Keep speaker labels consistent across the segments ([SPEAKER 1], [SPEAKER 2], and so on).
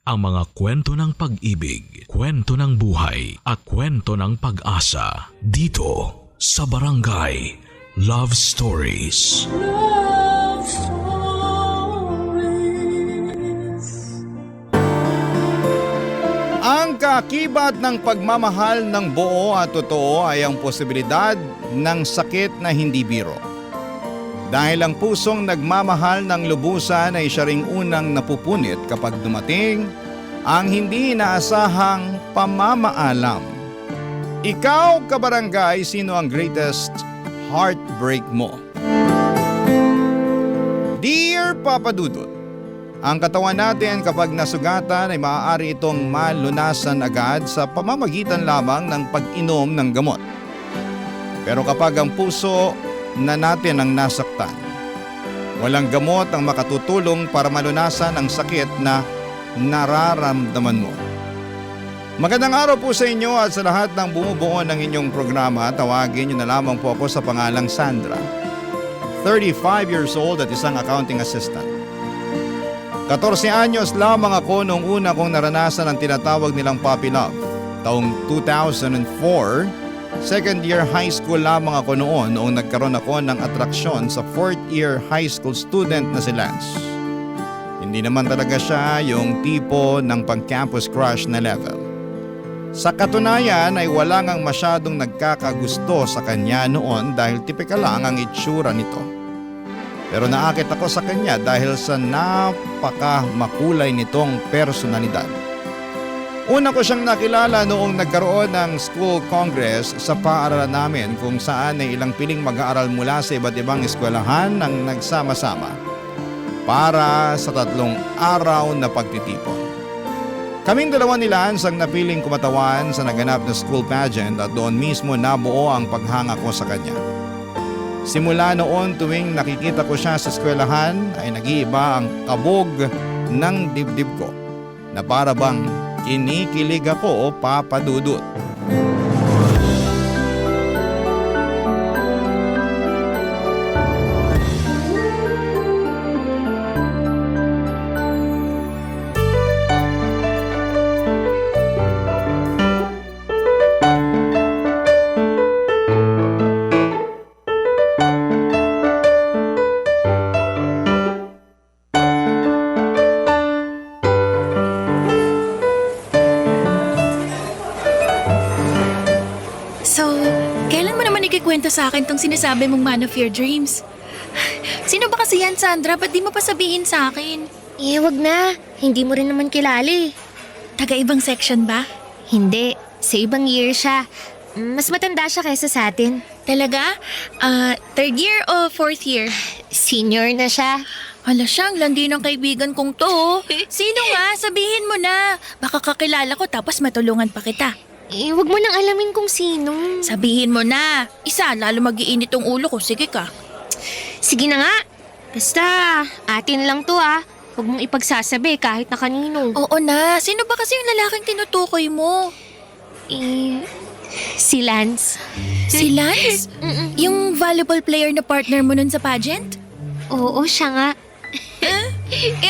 [SPEAKER 1] ang mga kwento ng pag-ibig, kwento ng buhay at kwento ng pag-asa dito sa Barangay Love Stories.
[SPEAKER 2] Love Stories.
[SPEAKER 3] Ang kaakibat ng pagmamahal ng buo at totoo ay ang posibilidad ng sakit na hindi biro. Dahil ang pusong nagmamahal ng lubusan ay siya ring unang napupunit kapag dumating ang hindi inaasahang pamamaalam. Ikaw, kabarangay, sino ang greatest heartbreak mo? Dear Papa Dudut, ang katawan natin kapag nasugatan ay maaari itong malunasan agad sa pamamagitan lamang ng pag-inom ng gamot. Pero kapag ang puso na natin ang nasaktan, walang gamot ang makatutulong para malunasan ang sakit na nararamdaman mo. Magandang araw po sa inyo at sa lahat ng bumubuo ng inyong programa. Tawagin niyo na lamang po ako sa pangalang Sandra. 35 years old at isang accounting assistant. 14 anyos lamang ako noong una kong naranasan ang tinatawag nilang puppy love. Taong 2004, second year high school lamang ako noong nagkaroon ako ng atraksyon sa fourth year high school student na si Lance. Hindi naman talaga siya yung tipo ng pang-campus crush na level. Sa katunayan ay wala ngang masyadong nagkakagusto sa kanya noon dahil tipikal lang ang itsura nito. Pero naakit ako sa kanya dahil sa napaka-makulay nitong personalidad. Una ko siyang nakilala noong nagkaroon ng school congress sa paaralan namin kung saan ay ilang piling mag-aaral mula sa iba't ibang eskwelahan ang nagsama-sama para sa 3 araw na pagtitipon. Kaming dalawa ni Lance ang napiling kumatawan sa naganap na school pageant at doon mismo nabuo ang paghanga ko sa kanya. Simula noon tuwing nakikita ko siya sa eskwelahan ay nag-iiba ang kabog ng dibdib ko na para bang kinikilig ako, Papa Dudut.
[SPEAKER 4] Kwento sa akin tong sinasabi mong man of your dreams. Sino ba kasi yan, Sandra? Ba't di mo pa sabihin sa akin?
[SPEAKER 5] Wag na. Hindi mo rin naman kilala eh.
[SPEAKER 4] Taga-ibang section ba?
[SPEAKER 5] Hindi. Sa ibang year siya. Mas matanda siya kaysa sa atin.
[SPEAKER 4] Talaga? Third year o fourth year?
[SPEAKER 5] Senior na siya.
[SPEAKER 4] Hala siyang landi ng kaibigan kong to. Sino nga? Sabihin mo na. Baka kakilala ko tapos matulungan pa kita.
[SPEAKER 5] Wag mo nang alamin kung sino.
[SPEAKER 4] Sabihin mo na. Isa, lalo mag-iinit ang ulo ko. Sige ka.
[SPEAKER 5] Sige na nga. Basta, atin lang to ah. Huwag mong ipagsasabi kahit na kanino.
[SPEAKER 4] Oo na. Sino ba kasi yung lalaking tinutukoy mo?
[SPEAKER 5] Si Lance.
[SPEAKER 4] Si Lance? Yung volleyball player na partner mo nun sa pageant?
[SPEAKER 5] Oo, siya nga.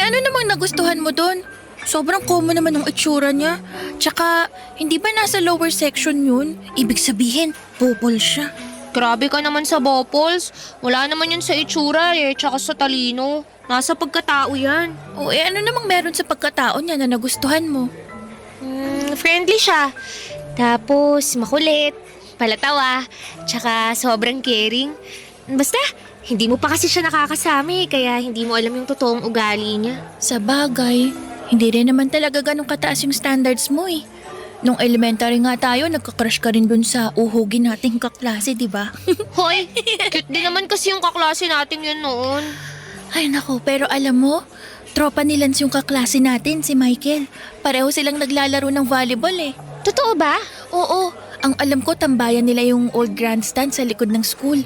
[SPEAKER 4] Ano namang nagustuhan mo dun? Sobrang common naman ng itsura niya. Tsaka, hindi ba nasa lower section yun? Ibig sabihin, bopol siya.
[SPEAKER 5] Grabe ka naman sa Bopols. Wala naman yun sa itsura tsaka sa talino. Nasa pagkatao yan.
[SPEAKER 4] Ano namang meron sa pagkatao niya na nagustuhan mo?
[SPEAKER 5] Friendly siya. Tapos, makulit, palatawa, tsaka sobrang caring. Basta, hindi mo pa kasi siya nakakasama kaya hindi mo alam yung totoong ugali niya.
[SPEAKER 4] Sa bagay, hindi rin naman talaga ganun kataas yung standards mo eh. Nung elementary nga tayo, nagka-crush ka rin dun sa uhugin nating kaklase, di ba?
[SPEAKER 5] Hoy, cute din naman kasi yung kaklase natin yun noon.
[SPEAKER 4] Ay naku, pero alam mo, tropa ni Lance yung kaklase natin, si Michael. Pareho silang naglalaro ng volleyball eh.
[SPEAKER 5] Totoo ba?
[SPEAKER 4] Oo, ang alam ko tambayan nila yung old grandstand sa likod ng school.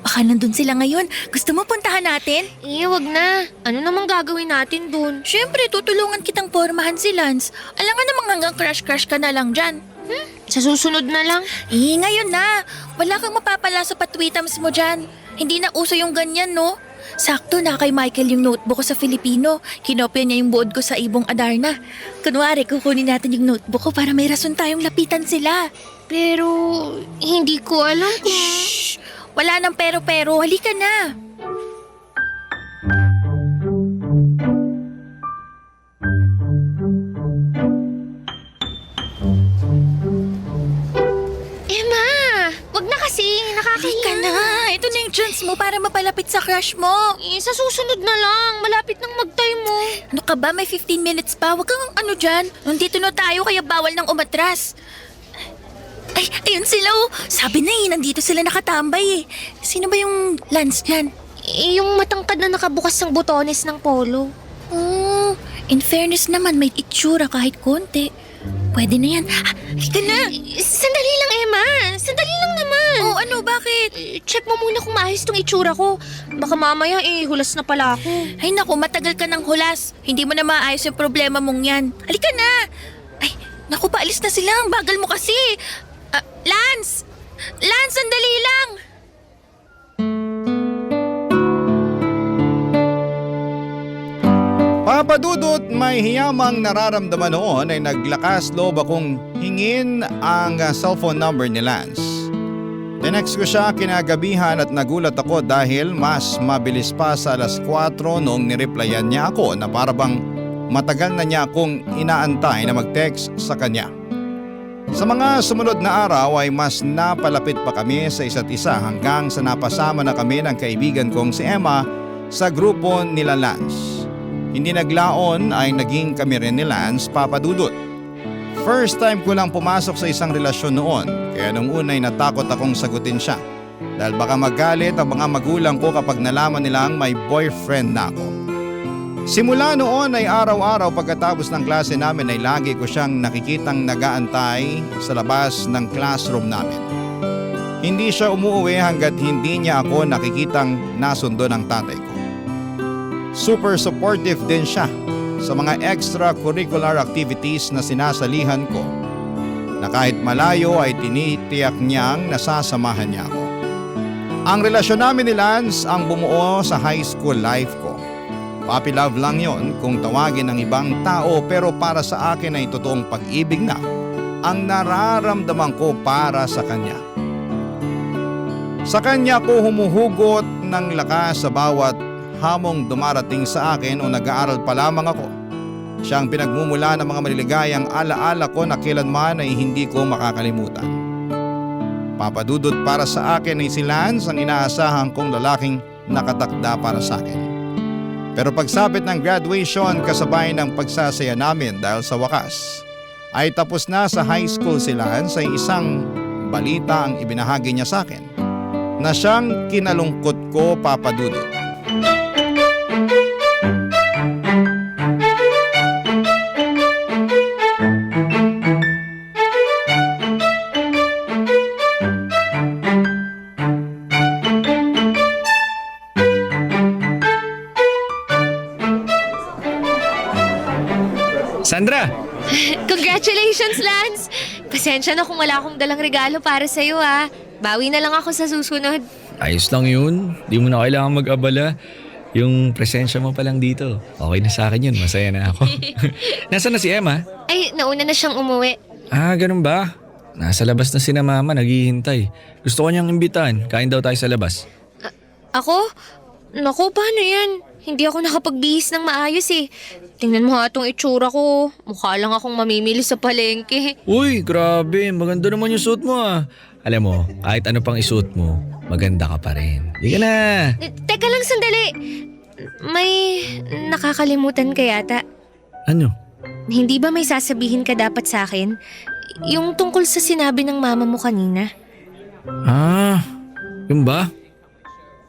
[SPEAKER 4] Baka nandun sila ngayon. Gusto mo puntahan natin?
[SPEAKER 5] Wag na. Ano namang gagawin natin dun?
[SPEAKER 4] Siyempre, tutulungan kitang pormahan si Lance. Alam nga namang hanggang crush-crush ka na lang dyan.
[SPEAKER 5] Sa susunod na lang?
[SPEAKER 4] Ngayon na. Wala kang mapapala sa patwitams mo dyan. Hindi na uso yung ganyan, no? sakto na kay Michael yung notebook ko sa Filipino. Kinopya niya yung board ko sa Ibong Adarna. Kunwari, kukunin natin yung notebook ko para may rason tayong lapitan sila.
[SPEAKER 5] Pero hindi ko alam kung...
[SPEAKER 4] Shh! Wala nang pero-pero. Halika na.
[SPEAKER 5] Emma, wag na kasi.
[SPEAKER 4] Halika
[SPEAKER 5] Nakakahiya.
[SPEAKER 4] na. Ito na yung chance mo para mapalapit sa crush mo.
[SPEAKER 5] Sa susunod na lang. Malapit nang mag-time mo.
[SPEAKER 4] Ano ka ba? May 15 minutes pa. Huwag kang ano dyan. Nandito na tayo kaya bawal nang umatras. Ay, ayun sila oh. Sabi na nandito sila nakatambay eh. Sino ba yung Lance dyan?
[SPEAKER 5] Yung matangkad na nakabukas ng botones ng polo.
[SPEAKER 4] Oh, in fairness naman, may itsura kahit konti. Pwede na yan. Halika na.
[SPEAKER 5] Sandali lang, Emma. Sandali lang naman.
[SPEAKER 4] Oh, ano? Bakit?
[SPEAKER 5] Check mo muna kung maayos tong itsura ko. Baka mamaya hulas na pala ako.
[SPEAKER 4] Ay naku, matagal ka ng hulas. Hindi mo na maayos yung problema mong yan. Halika na. Ay, naku, paalis na sila. Ang bagal mo kasi. Lance! Lance, sandali lang!
[SPEAKER 3] Papa Dudut, may hiyamang nararamdaman noon ay naglakas loob akong hingin ang cellphone number ni Lance. Tinext ko siya kinagabihan at nagulat ako dahil mas mabilis pa sa 4:00 noong nireplyan niya ako na parabang matagal na niya akong inaantay na mag-text sa kanya. Sa mga sumunod na araw ay mas napalapit pa kami sa isa't isa hanggang sa napasama na kami ng kaibigan kong si Emma sa grupo nila Lance. Hindi naglaon ay naging kami rin ni Lance, Papa Dudut. First time ko lang pumasok sa isang relasyon noon kaya nung una ay natakot akong sagutin siya dahil baka magalit ang mga magulang ko kapag nalaman nilang may boyfriend na ako. Simula noon ay araw-araw pagkatapos ng klase namin ay lagi ko siyang nakikitang nagaantay sa labas ng classroom namin. Hindi siya umuwi hanggat hindi niya ako nakikitang nasundo ng tatay ko. Super supportive din siya sa mga extracurricular activities na sinasalihan ko na kahit malayo ay tinitiyak niyang nasasamahan niya ako. Ang relasyon namin ni Lance ang bumuo sa high school life ko. Puppy love lang yon kung tawagin ng ibang tao pero para sa akin ay totoong pag-ibig na ang nararamdaman ko para sa kanya. Sa kanya ko humuhugot ng lakas sa bawat hamong dumarating sa akin o nag-aaral pa lamang ako. Siya ang pinagmumula ng mga maliligayang alaala ko na kailanman ay hindi ko makakalimutan. Papa Dudut, para sa akin ay si Lance ang inaasahan kong lalaking nakatakda para sa akin. Pero pagsapit ng graduation kasabay ng pagsasaya namin dahil sa wakas ay tapos na sa high school si Lance ay isang balita ang ibinahagi niya sa akin na siyang kinalungkot ko, Papa Dudut.
[SPEAKER 6] Sandra!
[SPEAKER 5] Congratulations, Lance! Pasensya na kung wala akong dalang regalo para sa'yo ah. Bawi na lang ako sa susunod.
[SPEAKER 6] Ayos lang yun. Di mo na kailangan mag-abala. Yung presensya mo pa lang dito. Okay na sa akin yun. Masaya na ako. Nasaan na si Emma?
[SPEAKER 5] Ay, nauna na siyang umuwi.
[SPEAKER 6] Ah, ganun ba? Nasa labas na sina mama, naghihintay. Gusto ko niyang imbitahan. Kain daw tayo sa labas.
[SPEAKER 5] Ako? Naku, paano yan? Hindi ako nakapagbihis ng maayos eh. Tingnan mo ha itong itsura ko. Mukha lang akong mamimili sa palengke.
[SPEAKER 6] Uy, grabe. Maganda naman yung suit mo ah. Alam mo, kahit ano pang isuot mo, maganda ka pa rin. Di ka na.
[SPEAKER 5] Teka lang sandali. May nakakalimutan ka yata.
[SPEAKER 6] Ano?
[SPEAKER 5] Hindi ba may sasabihin ka dapat sa akin? Yung tungkol sa sinabi ng mama mo kanina.
[SPEAKER 6] Ah, yun ba?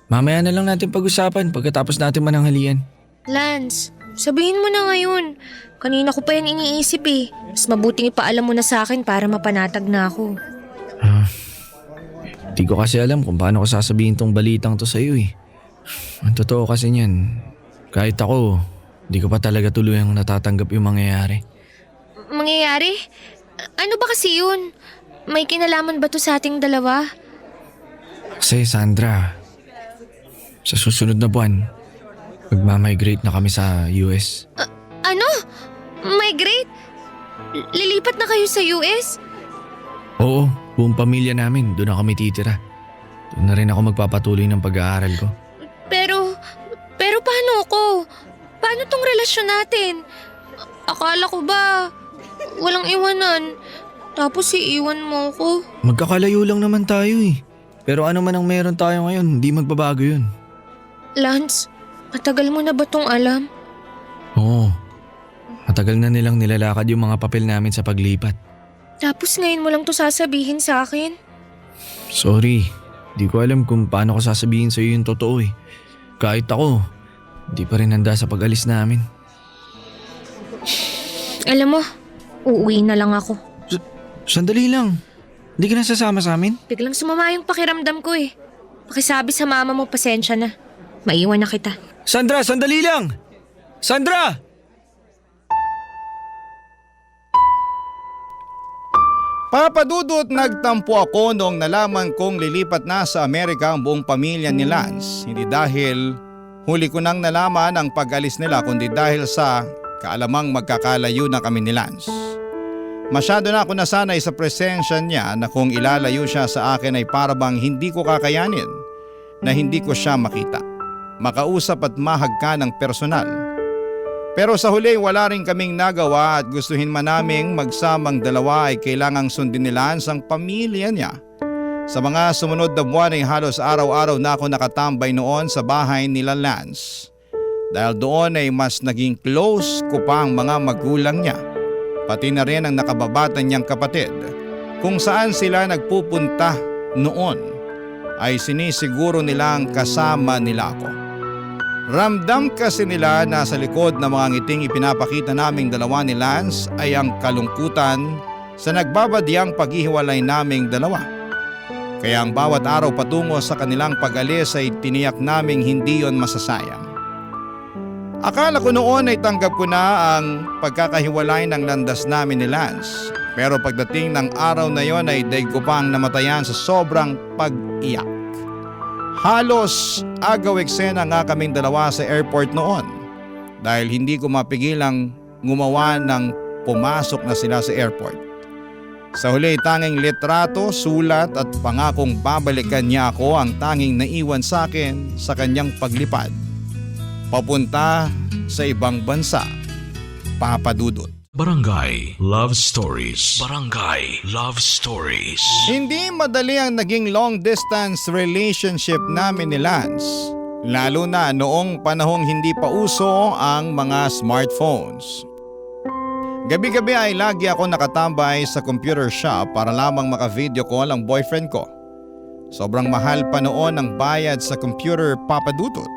[SPEAKER 6] Mamaya na lang natin pag-usapan pagkatapos natin mananghalian.
[SPEAKER 5] Lance, sabihin mo na ngayon. Kanina ko pa yan iniisip eh. Mas mabuting ipaalam mo na sa akin para mapanatag na ako.
[SPEAKER 6] Di ko kasi alam kung paano ko sasabihin tong balitang to sa'yo eh. Ang totoo kasi niyan, kahit ako, di ko pa talaga tuluyang natatanggap yung mangyayari.
[SPEAKER 5] Mangyayari? Ano ba kasi yun? May kinalaman ba to sa ating dalawa?
[SPEAKER 6] Kasi Sandra, Sa susunod na buwan, magmamigrate na kami sa US.
[SPEAKER 5] Ano? Migrate? Lilipat na kayo sa US?
[SPEAKER 6] Oo, buong pamilya namin, doon na kami titira. Doon na rin ako magpapatuloy ng pag-aaral ko.
[SPEAKER 5] Pero paano ako? Paano tong relasyon natin? Akala ko ba walang iwanan? Tapos iiwan mo ko.
[SPEAKER 6] Magkakalayo lang naman tayo eh. Pero ano man ang meron tayo ngayon, hindi magbabago yun.
[SPEAKER 5] Lance, matagal mo na ba tong alam?
[SPEAKER 6] Oo, matagal na nilang nilalakad yung mga papel namin sa paglipat.
[SPEAKER 5] Tapos ngayon mo lang to sasabihin sa akin?
[SPEAKER 6] Sorry, di ko alam kung paano ko sasabihin sa'yo yung totoo eh. Kahit ako, di pa rin handa sa pag-alis namin.
[SPEAKER 5] Alam mo, uuwi na lang ako.
[SPEAKER 6] Sandali lang, hindi ka na sasama sa amin?
[SPEAKER 5] Biglang sumama yung pakiramdam ko eh. Pakisabi sa mama mo, pasensya na. Maiwan na kita.
[SPEAKER 6] Sandra, sandali lang! Sandra!
[SPEAKER 3] Papadudot, nagtampo ako noong nalaman kong lilipat na sa Amerika ang buong pamilya ni Lance. Hindi dahil huli ko nang nalaman ang pag-alis nila, kundi dahil sa kaalamang magkakalayo na kami ni Lance. Masyado na ako nasanay sa presensya niya na kung ilalayo siya sa akin ay parabang hindi ko kakayanin na hindi ko siya makita, makausap at mahagka ng personal. Pero sa huli wala rin kaming nagawa at gustuhin man naming magsamang dalawa ay kailangang sundin ni Lance ang pamilya niya. Sa mga sumunod na buwan ay halos araw-araw na ako nakatambay noon sa bahay nila Lance. Dahil doon ay mas naging close ko pa ang mga magulang niya, pati na rin ang nakababata niyang kapatid. Kung saan sila nagpupunta noon ay sinisiguro nilang kasama nila ako. Ramdam kasi nila na sa likod ng mga ngiting ipinapakita naming dalawa ni Lance ay ang kalungkutan sa nagbabadyang paghihiwalay naming dalawa. Kaya ang bawat araw patungo sa kanilang pag-alis ay tiniyak naming hindi yon masasayang. Akala ko noon ay tanggap ko na ang pagkakahiwalay ng landas namin ni Lance. Pero pagdating ng araw na yon ay daig ko pang namatayan sa sobrang pag-iyak. Halos agaw eksena nga kaming dalawa sa airport noon dahil hindi ko mapigilang gumawa ng pumasok na sila sa airport. Sa huli tanging litrato, sulat at pangakong babalikan niya ako ang tanging naiwan sa akin sa kanyang paglipad papunta sa ibang bansa. Papadudot.
[SPEAKER 1] Barangay Love Stories. Barangay Love Stories.
[SPEAKER 3] Hindi madali ang naging long distance relationship namin ni Lance. Lalo na noong panahong hindi pa uso ang mga smartphones. Gabi-gabi ay lagi ako nakatambay sa computer shop para lamang maka-video call ang boyfriend ko. Sobrang mahal pa noon ang bayad sa computer, papadudot,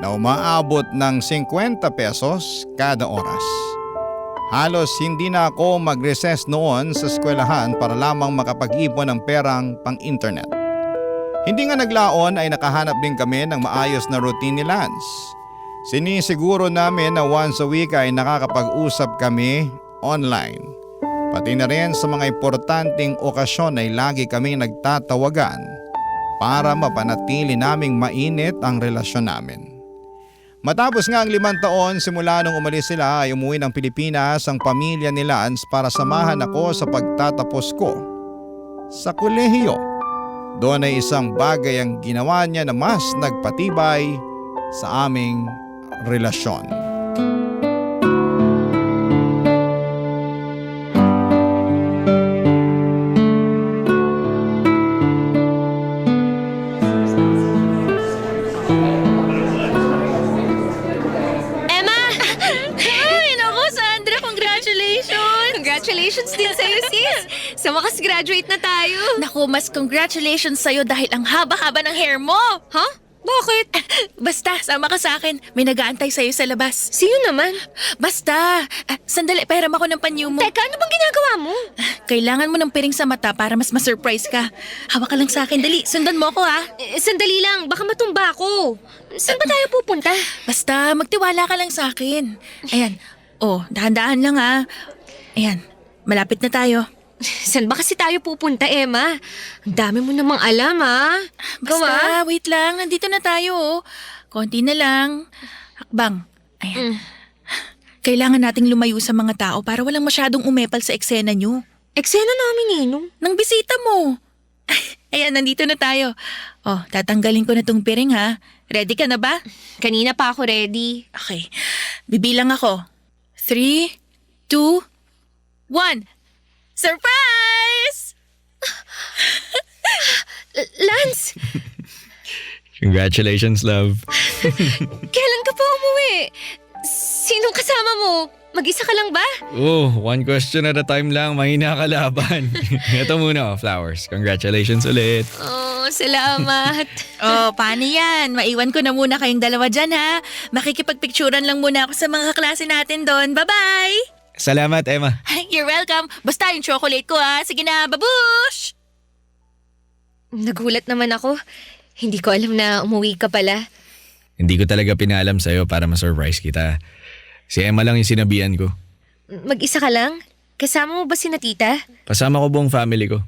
[SPEAKER 3] na umaabot ng 50 pesos kada oras. Halos hindi na ako mag-recess noon sa eskwelahan para lamang makapag-ipon ng perang pang-internet. Hindi nga naglaon ay nakahanap din kami ng maayos na routine ni Lance. Sinisiguro namin na once a week ay nakakapag-usap kami online. Pati na rin sa mga importanteng okasyon ay lagi kaming nagtatawagan para mapanatili naming mainit ang relasyon namin. Matapos nga ang 5 taon simula nung umalis sila ay umuwi ng Pilipinas ang pamilya ni Lance para samahan ako sa pagtatapos ko sa kolehiyo. Doon ay isang bagay ang ginawa niya na mas nagpatibay sa aming relasyon.
[SPEAKER 5] Congratulations din sa'yo, sis! Sa wakas graduate na tayo.
[SPEAKER 4] Naku, mas congratulations sa'yo dahil ang haba-haba ng hair mo.
[SPEAKER 5] Ha? Bakit?
[SPEAKER 4] Basta, sama ka sa akin. May nag-aantay sa'yo sa labas.
[SPEAKER 5] Sino naman?
[SPEAKER 4] Basta, sandali, pahiram ako ng panyo mo.
[SPEAKER 5] Teka, ano bang ginagawa mo?
[SPEAKER 4] Kailangan mo ng piring sa mata para mas ma-surprise ka. Hawak ka lang sa akin, dali. Sundan mo ako, ha?
[SPEAKER 5] Sandali lang, baka matumba ako. Saan ba tayo pupunta?
[SPEAKER 4] Basta, magtiwala ka lang sa akin. Ayan. Oh, dahan-dahan lang, ha? Ayan, malapit na tayo.
[SPEAKER 5] Saan ba kasi tayo pupunta, Emma? Ang dami mo namang alam, ha?
[SPEAKER 4] Basta, wait lang. Nandito na tayo, oh. Konti na lang. Hakbang. Ayan. Kailangan nating lumayo sa mga tao para walang masyadong umepal sa eksena nyo.
[SPEAKER 5] Eksena namin, Ninong.
[SPEAKER 4] Nang bisita mo. Ayan, nandito na tayo. Oh, tatanggalin ko na tong piring, ha? Ready ka na ba?
[SPEAKER 5] Kanina pa ako ready.
[SPEAKER 4] Okay. Bibilang ako. 3, 2, 1. Surprise!
[SPEAKER 5] Lance!
[SPEAKER 6] Congratulations, love.
[SPEAKER 5] Kailan ka pa umuwi? Sinong kasama mo? Mag-isa ka lang ba?
[SPEAKER 6] Oh, one question at a time lang. Mahina ka laban. Ito muna, flowers. Congratulations ulit.
[SPEAKER 5] Oh, salamat.
[SPEAKER 4] Oh, paano yan? Maiwan ko na muna kayong dalawa dyan, ha? Makikipagpicturan lang muna ako sa mga kaklase natin doon. Bye-bye!
[SPEAKER 6] Salamat, Emma.
[SPEAKER 4] You're welcome. Basta yung chocolate ko, ha? Sige na, babush!
[SPEAKER 5] Nagulat naman ako. Hindi ko alam na umuwi ka pala.
[SPEAKER 6] Hindi ko talaga pinalam sa'yo para ma-surprise kita. Si Emma lang yung sinabihan ko.
[SPEAKER 5] Mag-isa ka lang? Kasama mo ba si tita?
[SPEAKER 6] Kasama ko buong family ko.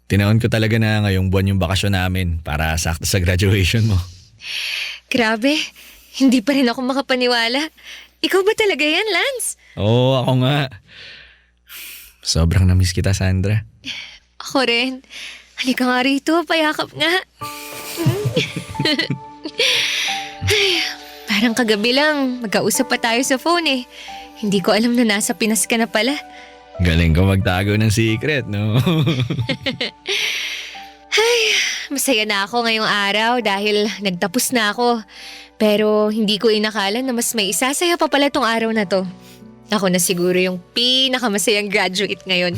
[SPEAKER 6] Tinaon ko talaga na ngayong buwan yung bakasyon namin para sakto sa graduation mo.
[SPEAKER 5] Grabe, hindi pa rin ako makapaniwala. Ikaw ba talaga yan, Lance?
[SPEAKER 6] Oo, ako nga. Sobrang namiss kita, Sandra.
[SPEAKER 5] Ako rin. Halika nga rito, payakap nga. Ay, parang kagabi lang, magkausap pa tayo sa phone eh. Hindi ko alam na nasa Pinas ka na pala.
[SPEAKER 6] Galing ko magtago ng secret, no?
[SPEAKER 5] Ay, masaya na ako ngayong araw dahil nagtapos na ako. Pero hindi ko inakala na mas may isasaya pa pala tong araw na to. Ako na siguro yung pinakamasayang graduate ngayon.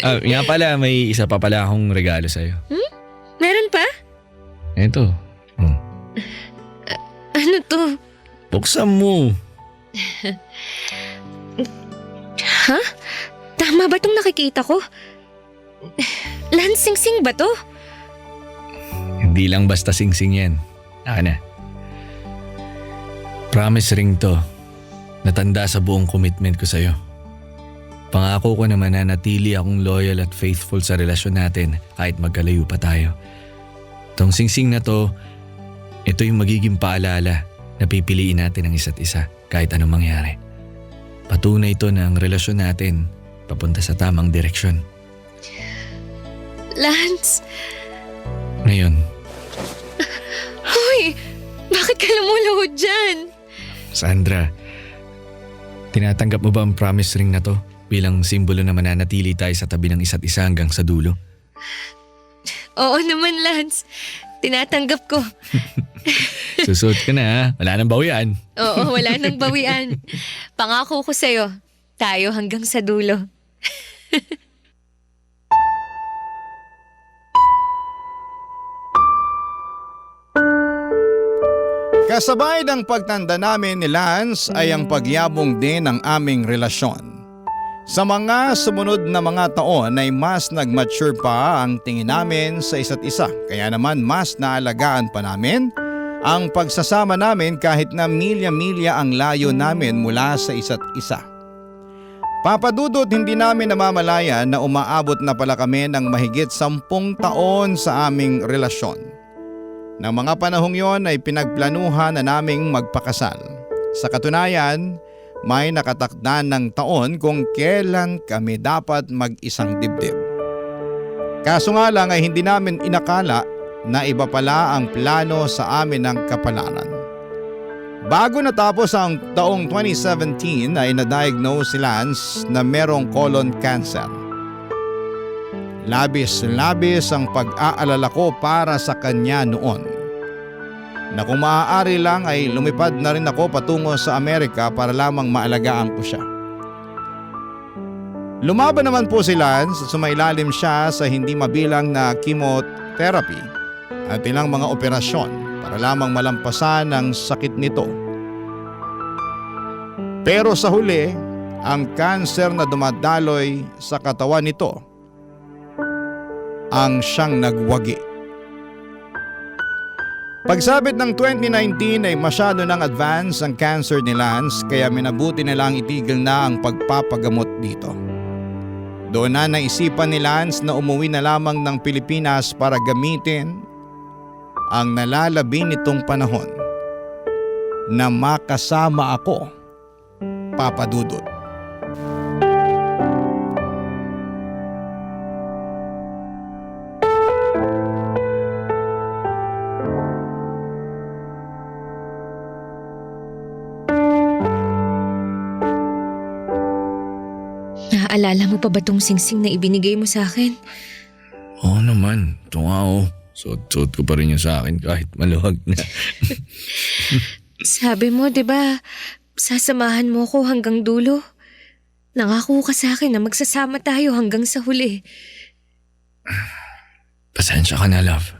[SPEAKER 6] Nga pala, may isa pa pala akong regalo sa'yo.
[SPEAKER 5] Meron pa?
[SPEAKER 6] Ito.
[SPEAKER 5] Ano to?
[SPEAKER 6] Buksan mo.
[SPEAKER 5] Ha? Tama ba tong nakikita ko? Lansing-sing ba to?
[SPEAKER 6] Hindi lang basta sing-sing yan. Na. Promise ring to. Natanda sa buong commitment ko sa'yo. Pangako ko naman na natili akong loyal at faithful sa relasyon natin kahit magkalayo pa tayo. Tong sing-sing na to, ito yung magiging paalala na pipiliin natin ang isa't isa kahit anong mangyari. Patunay ito na ang relasyon natin papunta sa tamang direksyon.
[SPEAKER 5] Lance!
[SPEAKER 6] Ngayon,
[SPEAKER 5] Hoy! Bakit ka lumuluhod dyan?
[SPEAKER 6] Sandra, tinatanggap mo ba ang promise ring na to bilang simbolo na mananatili tayo sa tabi ng isa't isa hanggang sa dulo?
[SPEAKER 5] Oo naman, Lance. Tinatanggap ko.
[SPEAKER 6] Susuot ka na ha. Wala nang bawian.
[SPEAKER 5] Oo, wala nang bawian. Pangako ko sa'yo, tayo hanggang sa dulo.
[SPEAKER 3] Kasabay ng pagtanda namin ni Lance ay ang pagyabong din ng aming relasyon. Sa mga sumunod na mga taon ay mas nag-mature pa ang tingin namin sa isa't isa. Kaya naman mas naalagaan pa namin ang pagsasama namin kahit na milya-milya ang layo namin mula sa isa't isa. Papadudot, hindi namin namamalayan na umaabot na pala kami ng mahigit 10 taon sa aming relasyon. Nang mga panahong yon ay pinagplanuhan na naming magpakasal. Sa katunayan, may nakatakdan ng taon kung kailan kami dapat mag-isang dibdib. Kaso nga lang ay hindi namin inakala na iba pala ang plano sa amin ng kapalaran. Bago natapos ang taong 2017 ay na-diagnose si Lance na merong colon cancer. Labis-labis ang pag-aalala ko para sa kanya noon. Na kung maaari lang ay lumipad na rin ako patungo sa Amerika para lamang maalagaan ko siya. Lumaban naman po si Lance at sumailalim siya sa hindi mabilang na chemotherapy at ilang mga operasyon para lamang malampasan ang sakit nito. Pero sa huli, ang kanser na dumadaloy sa katawan nito ang siyang nagwagi. Pagsabit ng 2019 ay masyado nang advance ang cancer ni Lance kaya minabuti nilang itigil na ang pagpapagamot dito. Doon na naisipan ni Lance na umuwi na lamang ng Pilipinas para gamitin ang nalalabi nitong panahon na makasama ako, Papa Dudut.
[SPEAKER 5] Naaalala mo pa ba tong singsing na ibinigay mo sa akin?
[SPEAKER 6] Oo naman, ito nga oh. Suot-suot ko pa rin yung sa akin kahit maluwag na.
[SPEAKER 5] Sabi mo, di ba, sasamahan mo ko hanggang dulo? Nangako ka sa akin na magsasama tayo hanggang sa huli.
[SPEAKER 6] Pasensya ka na, love.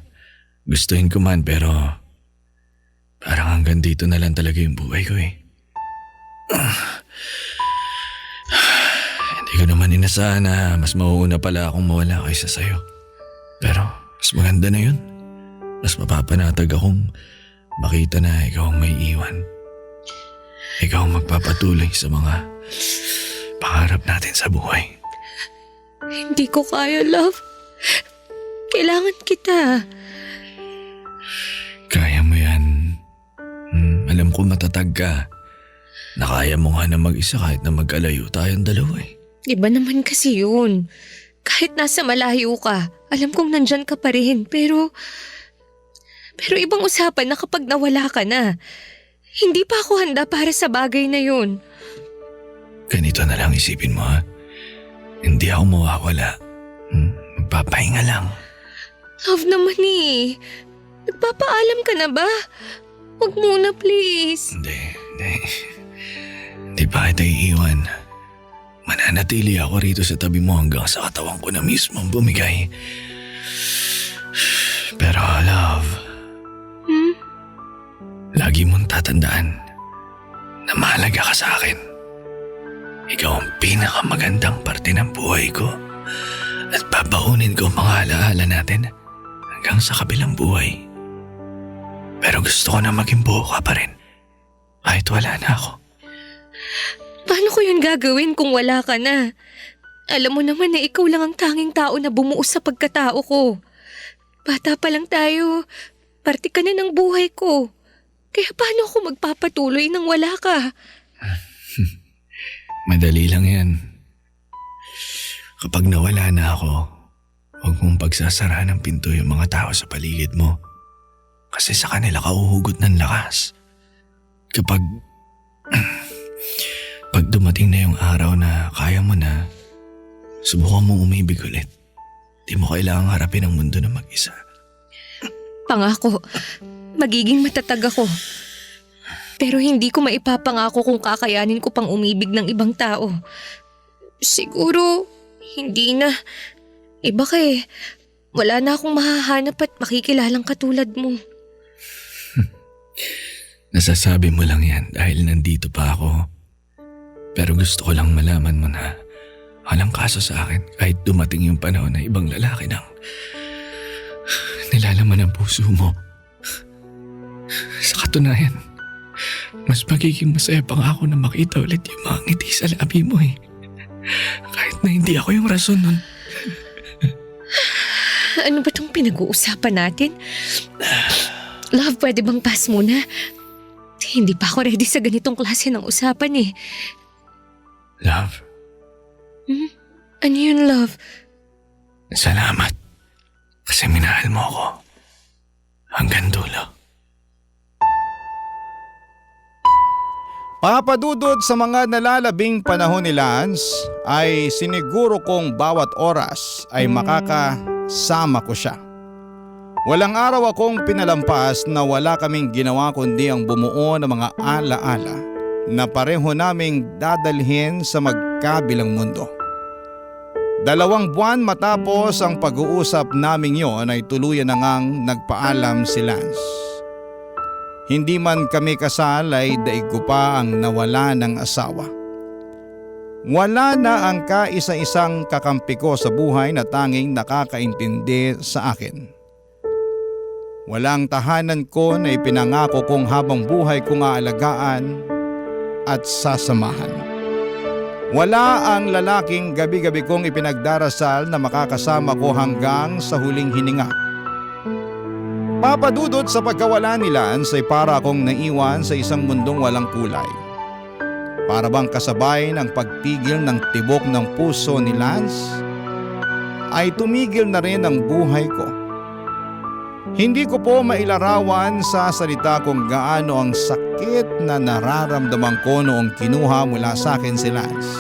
[SPEAKER 6] Gustuhin ko man pero parang hanggang dito na lang talaga yung buhay ko eh. Hindi ko naman inasahan na mas mauuna pala akong mawala kaysa sa'yo. Pero mas maganda na yun. Mas mapapanatag akong makita na ikaw ang may iwan. Ikaw ang magpapatuloy sa mga pangarap natin sa buhay.
[SPEAKER 5] Hindi ko kaya, love. Kailangan kita.
[SPEAKER 6] Kaya mo yan. Alam ko matatag ka. Nakaya mo nga na mag-isa kahit na magkalayo tayong dalawa eh.
[SPEAKER 5] Iba naman kasi yun. Kahit nasa malayo ka, alam kong nandyan ka pa rin. Pero ibang usapan na kapag nawala ka na. Hindi pa ako handa para sa bagay na yun.
[SPEAKER 6] Ganito na lang isipin mo ha. Hindi ako mawawala. Magpapahinga lang.
[SPEAKER 5] Love naman eh. Nagpapaalam ka na ba? Huwag muna please.
[SPEAKER 6] Hindi pa kita iiwan. Mananatili ako rito sa tabi mo hanggang sa katawan ko na mismo ang bumigay. Pero love, lagi mong tatandaan na mahalaga ka sa akin. Ikaw ang pinakamagandang parte ng buhay ko at babaunin ko ang mga alaala natin hanggang sa kabilang buhay. Pero gusto ko na maging buo ka pa rin kahit wala na ako.
[SPEAKER 5] Paano ko yun gagawin kung wala ka na? Alam mo naman na ikaw lang ang tanging tao na bumuo sa pagkatao ko. Bata pa lang tayo, parte ka na ng buhay ko. Kaya paano ako magpapatuloy nang wala ka?
[SPEAKER 6] Madali lang yan. Kapag nawala na ako, huwag mong pagsasara ng pinto yung mga tao sa paligid mo. Kasi sa kanila ka uhugot ng lakas. Pag dumating na yung araw na kaya mo na, subukan mong umibig ulit. Di mo kailangang harapin ang mundo na mag-isa.
[SPEAKER 5] Pangako, magiging matatag ako. Pero hindi ko maipapangako kung kakayanin ko pang umibig ng ibang tao. Siguro, hindi na. Iba ka eh. Wala na akong mahahanap at makikilalang katulad mo.
[SPEAKER 6] Nasasabi mo lang yan dahil nandito pa ako. Pero gusto ko lang malaman mo na walang kaso sa akin kahit dumating yung panahon na ibang lalaki nang nilalaman ang puso mo. Sa katunayan, mas magiging masaya pa nga ako na makita ulit yung mga ngiti sa labi mo eh. Kahit na hindi ako yung rason nun.
[SPEAKER 5] Ano ba itong pinag-uusapan natin? Love, pwede bang pass muna? Hindi pa ako ready sa ganitong klase ng usapan eh.
[SPEAKER 6] Love,
[SPEAKER 5] Ano yun, love?
[SPEAKER 6] salamat. Kasi minahal mo ako. Hanggang dulo.
[SPEAKER 3] Papadudod sa mga nalalabing panahon ni Lance ay siniguro kong bawat oras ay makakasama ko siya. Walang araw akong pinalampas na wala kaming ginawa kundi ang bumuo ng mga alaala na pareho naming dadalhin sa magkabilang mundo. 2 buwan matapos ang pag-uusap naming yon ay tuluyan na ngang nagpaalam si Lance. Hindi man kami kasal ay daig ko pa ang nawala ng asawa. Wala na ang kaisa-isang kakampi ko sa buhay na tanging nakakaintindi sa akin. Walang tahanan ko na ipinangako kong habang buhay kong aalagaan at sasamahan. Wala ang lalaking gabi-gabi kong ipinagdarasal na makakasama ko hanggang sa huling hininga. Papa Dudut, sa pagkawala ni Lance ay para akong naiwan sa isang mundong walang kulay. Para bang kasabay ng pagpigil ng tibok ng puso ni Lance, ay tumigil na rin ang buhay ko. Hindi ko po mailarawan sa salita kung gaano ang sakit na nararamdaman ko noong kinuha mula sa akin si Lance.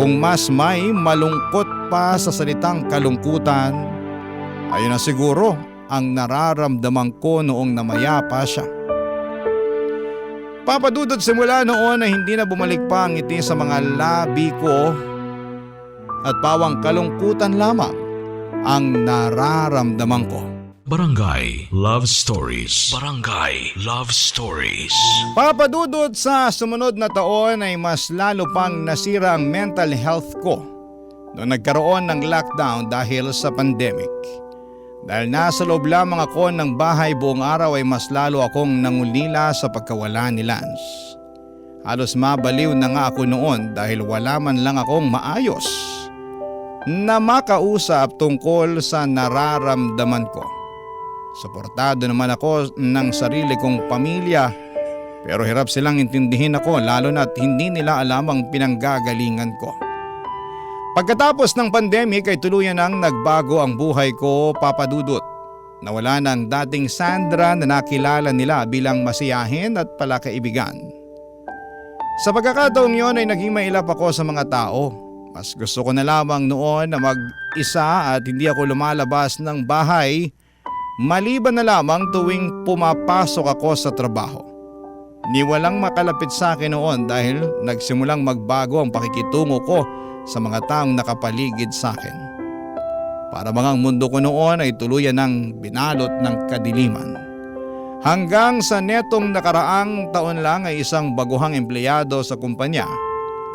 [SPEAKER 3] Kung mas may malungkot pa sa salitang kalungkutan, ayun na siguro ang nararamdaman ko noong namayapa siya. Papa Dudut, simula noon ay hindi na bumalik pa ang ngiti sa mga labi ko at pawang kalungkutan lamang ang nararamdaman ko.
[SPEAKER 1] Barangay Love Stories. Barangay Love Stories.
[SPEAKER 3] Papa Dudut, sa sumunod na taon ay mas lalo pang nasira ang mental health ko noong nagkaroon ng lockdown dahil sa pandemic. Dahil nasa loob lamang ako ng bahay buong araw ay mas lalo akong nangulila sa pagkawala ni Lance. Halos mabaliw na nga ako noon dahil wala man lang akong maayos na makausap tungkol sa nararamdaman ko. Suportado naman ako ng sarili kong pamilya pero hirap silang intindihin ako lalo na't hindi nila alam ang pinanggagalingan ko. Pagkatapos ng pandemic ay tuluyan nang nagbago ang buhay ko, Papa Dudut. Nawala na ang dating Sandra na nakilala nila bilang masiyahin at palakaibigan. Sa pagkakataong yon ay naging mailap ako sa mga tao. Mas gusto ko na lamang noon na mag-isa at hindi ako lumalabas ng bahay maliban na lamang tuwing pumapasok ako sa trabaho. Ni walang makalapit sa akin noon dahil nagsimulang magbago ang pakikitungo ko sa mga taong nakapaligid sa akin. Para bang ang mundo ko noon ay tuluyan ng binalot ng kadiliman. Hanggang sa netong nakaraang taon lang ay isang baguhang empleyado sa kumpanya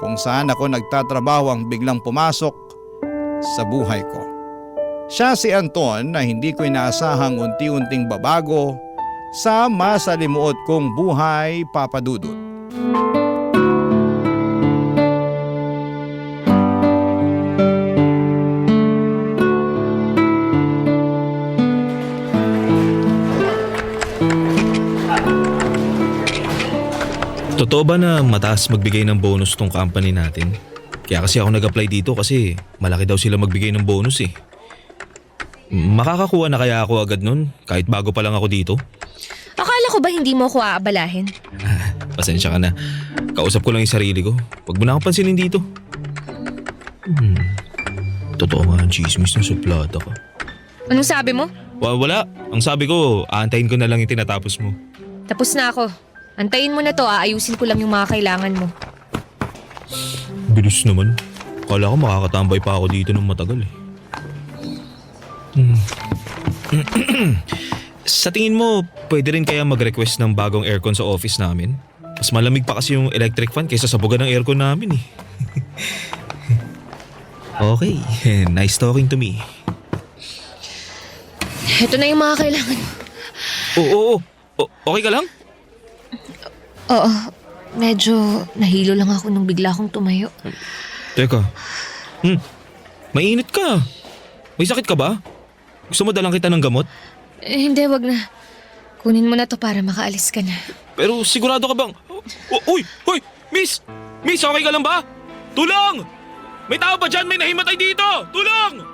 [SPEAKER 3] kung saan ako nagtatrabaho ang biglang pumasok sa buhay ko. Siya si Anton na hindi ko inaasahang unti-unting babago sa masalimuot kong buhay, Papa Dudut.
[SPEAKER 7] Totoo ba na mataas magbigay ng bonus tong company natin? Kaya kasi ako nag-apply dito kasi malaki daw sila magbigay ng bonus eh. Makakakuha na kaya ako agad nun kahit bago pa lang ako dito?
[SPEAKER 5] Akala ko ba hindi mo ako aabalahin?
[SPEAKER 7] Pasensya ka na. Kausap ko lang yung sarili ko. Huwag mo na akong pansinin dito. Totoo nga ang chismis na suplada ka.
[SPEAKER 5] Anong sabi mo?
[SPEAKER 7] Wala. Ang sabi ko, aantayin ko na lang yung tinatapos mo.
[SPEAKER 5] Tapos na ako. Antayin mo na to, aayusin ko lang yung mga kailangan mo.
[SPEAKER 7] Bilis naman. Kala ko makakatambay pa ako dito ng matagal eh. Sa tingin mo, pwede rin kaya mag-request ng bagong aircon sa office namin? Mas malamig pa kasi yung electric fan kaysa sa buga ng aircon namin eh. Okay, nice talking to me.
[SPEAKER 5] Ito na yung mga kailangan mo.
[SPEAKER 7] Oo. Okay ka lang?
[SPEAKER 5] Oo, medyo nahilo lang ako nung bigla akong tumayo.
[SPEAKER 7] Teka, mainit ka. May sakit ka ba? Gusto mo dalang kita ng gamot?
[SPEAKER 5] Hindi, wag na. Kunin mo na to para makaalis ka na.
[SPEAKER 7] Pero sigurado ka bang... Uy! Miss! Miss, okay ka lang ba? Tulong! May tao pa dyan! May nahimatay dito! Tulong!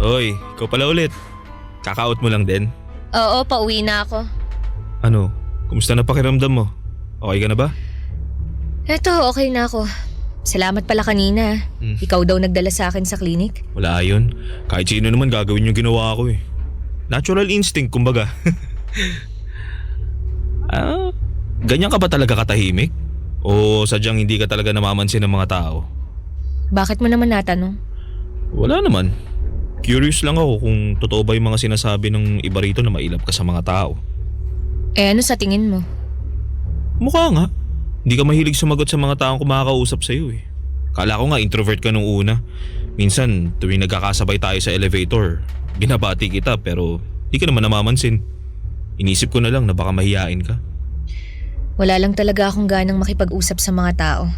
[SPEAKER 7] Hoy, ikaw pala ulit. Kaka-out mo lang din?
[SPEAKER 5] Oo, pauwi na ako.
[SPEAKER 7] Ano? Kumusta na pakiramdam mo? Okay ka na ba?
[SPEAKER 5] Eto, okay na ako. Salamat pala kanina. Ikaw daw nagdala sa akin sa klinik.
[SPEAKER 7] Wala yun. Kahit sino naman gagawin yung ginawa ko eh. Natural instinct kumbaga. Ganyan ka ba talaga katahimik? O sadyang hindi ka talaga namamansin ng mga tao?
[SPEAKER 5] Bakit mo naman natanong?
[SPEAKER 7] Wala naman. Curious lang ako kung totoo ba yung mga sinasabi ng iba rito na mailap ka sa mga tao.
[SPEAKER 5] Ano sa tingin mo?
[SPEAKER 7] Mukha nga. Hindi ka mahilig sumagot sa mga taong kumakausap sa'yo eh. Kala ko nga introvert ka nung una. Minsan tuwing nagkakasabay tayo sa elevator, binabati kita pero di ka naman namamansin. Inisip ko na lang na baka mahiyain ka.
[SPEAKER 5] Wala lang talaga akong ganang makipag-usap sa mga tao.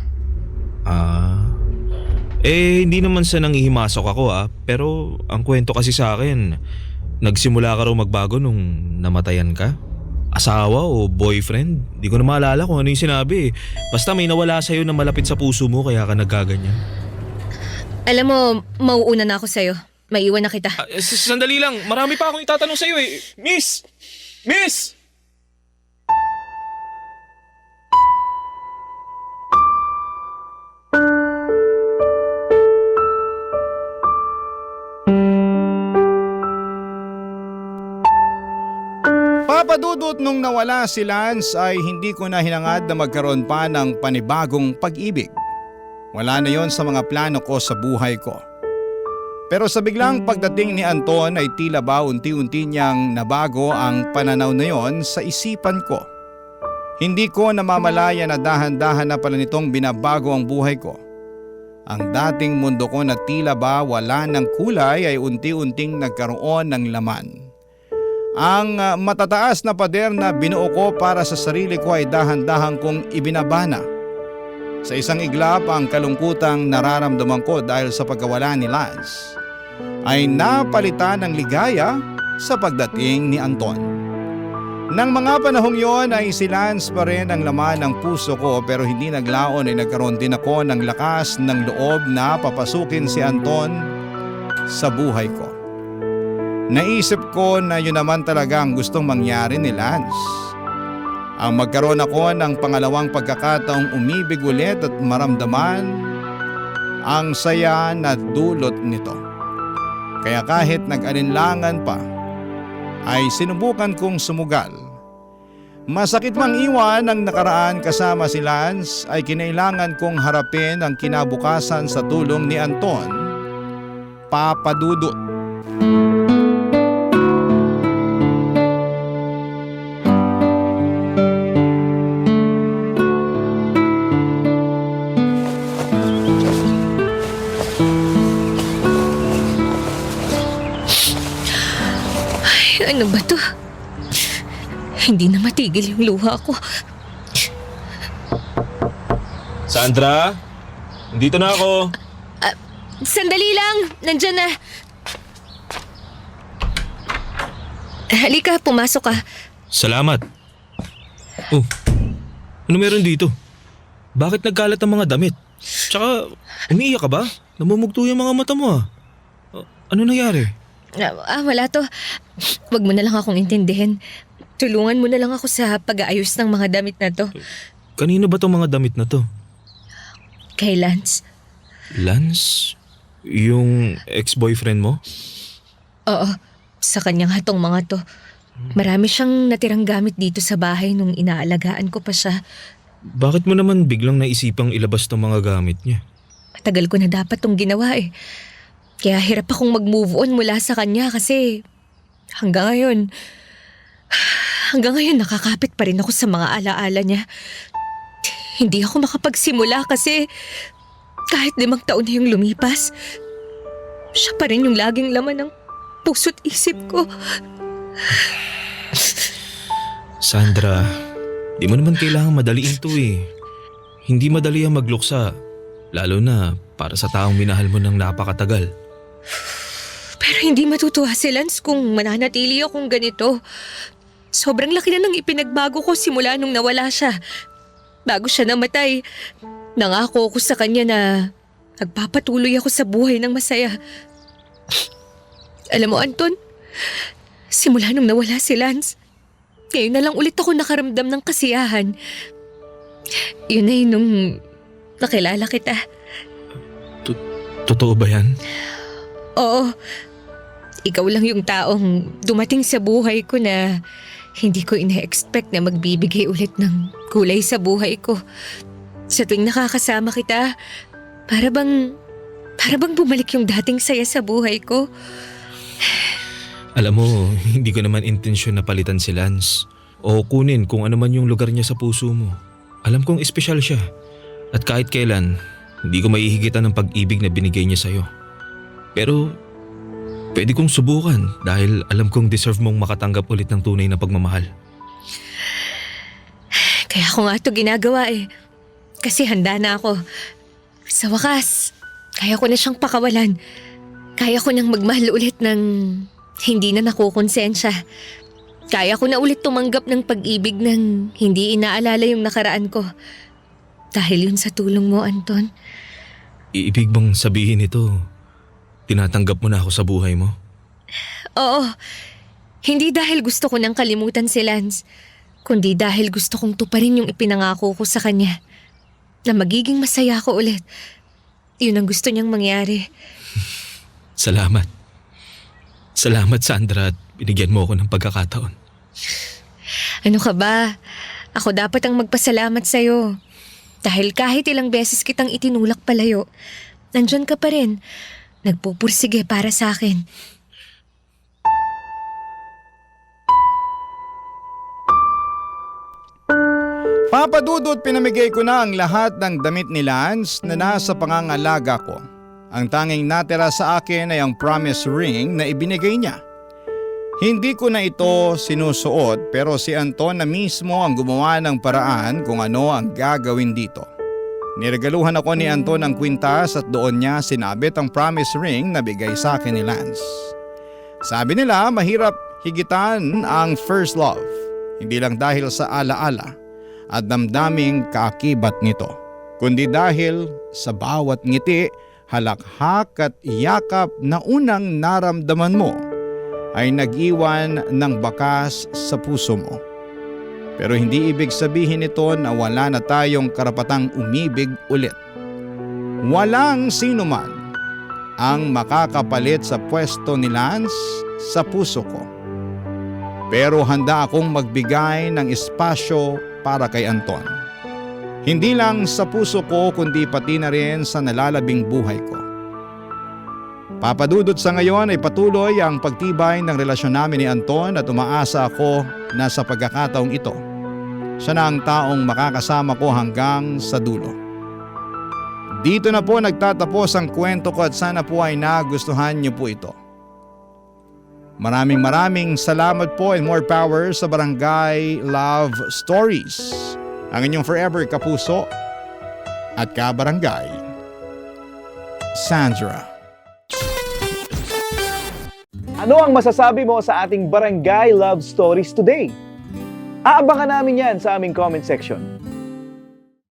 [SPEAKER 7] Hindi naman sa nangihimasok ako pero ang kwento kasi sa akin, nagsimula ka raw magbago nung namatayan ka? Asawa o boyfriend? Di ko na maalala kung ano yung sinabi. Basta may nawala sa'yo na malapit sa puso mo kaya ka nagkaganyan.
[SPEAKER 5] Alam mo, mauuna na ako sa'yo. Maiwan na kita.
[SPEAKER 7] Sandali lang, marami pa akong itatanong sa'yo eh. Miss! Miss!
[SPEAKER 3] Papadudot nung nawala si Lance ay hindi ko na hinangad na magkaroon pa ng panibagong pag-ibig. Wala na yon sa mga plano ko sa buhay ko. Pero sa biglang pagdating ni Anton ay tila ba unti-unti niyang nabago ang pananaw na yon sa isipan ko. Hindi ko namamalaya na dahan-dahan na pala nitong binabago ang buhay ko. Ang dating mundo ko na tila ba wala ng kulay ay unti-unting nagkaroon ng laman. Ang matataas na pader na binuo ko para sa sarili ko ay dahan-dahan kong ibinabana. Sa isang iglap ang kalungkutang nararamdaman ko dahil sa pagkawala ni Lance ay napalitan ng ligaya sa pagdating ni Anton. Nang mga panahong yon ay si Lance pa rin ang laman ng puso ko pero hindi naglaon ay nagkaroon din ako ng lakas ng loob na papasukin si Anton sa buhay ko. Naisip ko na yun naman talaga ang gustong mangyari ni Lance. Ang magkaroon ako ng pangalawang pagkakataong umibig ulit at maramdaman ang saya na dulot nito. Kaya kahit nag-alinlangan pa, ay sinubukan kong sumugal. Masakit mang iwan ang nakaraan kasama si Lance ay kinailangan kong harapin ang kinabukasan sa tulong ni Anton, Papadudot.
[SPEAKER 5] Ano ba to? Hindi na matigil yung luha ko.
[SPEAKER 7] Sandra? Nandito na ako.
[SPEAKER 5] Sandali lang! Nandyan na. Halika, pumasok ka.
[SPEAKER 7] Salamat. Oh, ano meron dito? Bakit nagkalat ang mga damit? Tsaka, umiiyak ka ba? Namumugto yung mga mata mo Ano nangyari?
[SPEAKER 5] Wala to. Wag mo na lang akong intindihin. Tulungan mo na lang ako sa pag-aayos ng mga damit na to.
[SPEAKER 7] Kanino ba tong mga damit na to?
[SPEAKER 5] Kay Lance.
[SPEAKER 7] Lance? Yung ex-boyfriend mo?
[SPEAKER 5] Oo, sa kanyang hatong mga to. Marami siyang natirang gamit dito sa bahay nung inaalagaan ko pa siya.
[SPEAKER 7] Bakit mo naman biglang naisipang ilabas tong mga gamit niya?
[SPEAKER 5] Tagal ko na dapat tong ginawa eh. Kaya hirap akong mag-move on mula sa kanya kasi hanggang ngayon nakakapit pa rin ako sa mga alaala niya. Hindi ako makapagsimula kasi kahit 5 taon na yung lumipas, siya pa rin yung laging laman ng puso't isip ko.
[SPEAKER 7] Sandra, di mo naman kailangang madaliin to eh. Hindi madali ang magluksa, lalo na para sa taong minahal mo ng napakatagal.
[SPEAKER 5] Pero hindi matutuwa si Lance kung mananatili akong ganito. Sobrang laki na ng ipinagbago ko simula nung nawala siya. Bago siya namatay, nangako ko sa kanya na nagpapatuloy ako sa buhay ng masaya. Alam mo, Anton, simula nung nawala si Lance, ngayon na lang ulit ako nakaramdam ng kasiyahan. Yun ay nung nakilala kita.
[SPEAKER 7] Totoo ba yan?
[SPEAKER 5] Oo. Ikaw lang yung taong dumating sa buhay ko na hindi ko ina-expect na magbibigay ulit ng kulay sa buhay ko. Sa tuwing nakakasama kita, para bang bumalik yung dating saya sa buhay ko.
[SPEAKER 7] Alam mo, hindi ko naman intensyon na palitan si Lance o kunin kung ano man yung lugar niya sa puso mo. Alam kong espesyal siya. At kahit kailan, hindi ko maihigitan ng pag-ibig na binigay niya sa'yo. Pero pwede kong subukan dahil alam kong deserve mong makatanggap ulit ng tunay na pagmamahal.
[SPEAKER 5] Kaya ako nga ito ginagawa eh. Kasi handa na ako. Sa wakas, kaya ko na siyang pakawalan. Kaya ko nang magmahal ulit ng hindi na nakukonsensya. Kaya ko na ulit tumanggap ng pag-ibig ng hindi inaalala yung nakaraan ko. Dahil yun sa tulong mo, Anton.
[SPEAKER 7] Ibig bang sabihin ito, tinatanggap mo na ako sa buhay mo?
[SPEAKER 5] Oo, hindi dahil gusto ko nang kalimutan si Lance, kundi dahil gusto kong tuparin yung ipinangako ko sa kanya. Na magiging masaya ako ulit. Yun ang gusto niyang mangyari.
[SPEAKER 7] Salamat. Salamat, Sandra, at binigyan mo ako ng pagkakataon.
[SPEAKER 5] Ano ka ba? Ako dapat ang magpasalamat sa'yo. Dahil kahit ilang beses kitang itinulak palayo, nandyan ka pa rin. Nagpupursige para sa akin.
[SPEAKER 3] Papa Dudut, pinamigay ko na ang lahat ng damit ni Lance na nasa pangangalaga ko. Ang tanging natira sa akin ay ang promise ring na ibinigay niya. Hindi ko na ito sinusuot pero si Anton na mismo ang gumawa ng paraan kung ano ang gagawin dito. Niregaluhan ako ni Anton ng kwintas at doon niya sinabit ang promise ring na bigay sa akin ni Lance. Sabi nila mahirap higitan ang first love, hindi lang dahil sa alaala at damdaming kaakibat nito, kundi dahil sa bawat ngiti, halakhak at yakap na unang naramdaman mo ay nag-iwan ng bakas sa puso mo. Pero hindi ibig sabihin nito na wala na tayong karapatang umibig ulit. Walang sino man ang makakapalit sa pwesto ni Lance sa puso ko. Pero handa akong magbigay ng espasyo para kay Anton. Hindi lang sa puso ko kundi pati na rin sa nalalabing buhay ko. Papadudot sa ngayon ay patuloy ang pagtibay ng relasyon namin ni Anton at umaasa ako na sa pagkakataong ito, siya na ang taong makakasama ko hanggang sa dulo. Dito na po nagtatapos ang kwento ko at sana po ay nagustuhan niyo po ito. Maraming salamat po and more power sa Barangay Love Stories. Ang inyong forever kapuso at kabarangay, Sandra.
[SPEAKER 8] Ano ang masasabi mo sa ating Barangay Love Stories today? Aabangan namin yan sa aming comment section.